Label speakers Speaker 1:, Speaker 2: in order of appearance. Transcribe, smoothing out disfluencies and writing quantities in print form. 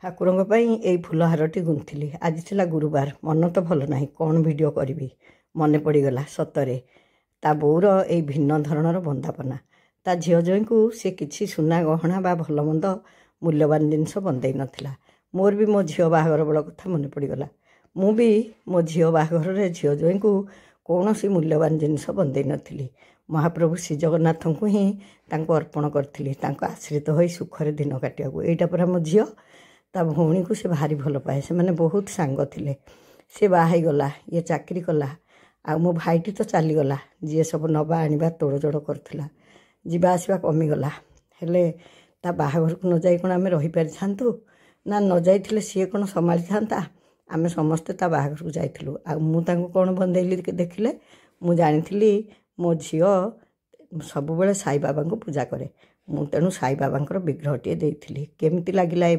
Speaker 1: ଠାକୁରଙ୍କ ପାଇଁ ଏଇ ଫୁଲ ହାରଟି ଗୁନ୍ଥିଲି। ଆଜି ଥିଲା ଗୁରୁବାର, ମନ ତ ଭଲ ନାହିଁ, କ'ଣ ଭିଡ଼ିଓ କରିବି। ମନେ ପଡ଼ିଗଲା ସତରେ ତା ବୋଉର ଏଇ ଭିନ୍ନ ଧରଣର ବନ୍ଦାପନା। ତା ଝିଅ ଜ୍ୱାଇଁଙ୍କୁ ସେ କିଛି ସୁନା ଗହଣା ବା ଭଲ ମନ୍ଦ ମୂଲ୍ୟବାନ ଜିନିଷ ବନ୍ଦେଇ ନଥିଲା। ମୋର ବି ମୋ ଝିଅ ବାହାଘର ବେଳ କଥା ମନେ ପଡ଼ିଗଲା। ମୁଁ ବି ମୋ ଝିଅ ବାହାଘରରେ ଝିଅ ଜ୍ୱାଇଁଙ୍କୁ କୌଣସି ମୂଲ୍ୟବାନ ଜିନିଷ ବନ୍ଦେଇ ନଥିଲି। ମହାପ୍ରଭୁ ଶ୍ରୀଜଗନ୍ନାଥଙ୍କୁ ହିଁ ତାଙ୍କୁ ଅର୍ପଣ କରିଥିଲି, ତାଙ୍କ ଆଶ୍ରିତ ହୋଇ ସୁଖରେ ଦିନ କାଟିବାକୁ। ଏଇଟା ପରା ମୋ ଝିଅ। ତା ଭଉଣୀକୁ ସେ ଭାରି ଭଲ ପାଏ, ସେମାନେ ବହୁତ ସାଙ୍ଗ ଥିଲେ। ସେ ବାହା ହେଇଗଲା, ଇଏ ଚାକିରି କଲା, ଆଉ ମୋ ଭାଇଟି ତ ଚାଲିଗଲା, ଯିଏ ସବୁ ନେବା ଆଣିବା ତୋଡ଼ଜୋଡ଼ କରୁଥିଲା। ଯିବା ଆସିବା କମିଗଲା। ହେଲେ ତା ବାହାଘରକୁ ନ ଯାଇ କ'ଣ ଆମେ ରହିପାରିଥାନ୍ତୁ? ନା ନ ଯାଇଥିଲେ ସିଏ କ'ଣ ସମ୍ଭାଳିଥାନ୍ତା? ଆମେ ସମସ୍ତେ ତା ବାହାଘରକୁ ଯାଇଥିଲୁ। ଆଉ ମୁଁ ତାଙ୍କୁ କ'ଣ ବନ୍ଦେଇଲି ଦେଖିଲେ? ମୁଁ ଜାଣିଥିଲି ମୋ ଝିଅ ସବୁବେଳେ ସାଇବାବାଙ୍କୁ ପୂଜା କରେ। ମୁଁ ତେଣୁ ସାଇବାବାଙ୍କର ବିଗ୍ରହଟିଏ ଦେଇଥିଲି। କେମିତି ଲାଗିଲା ଏ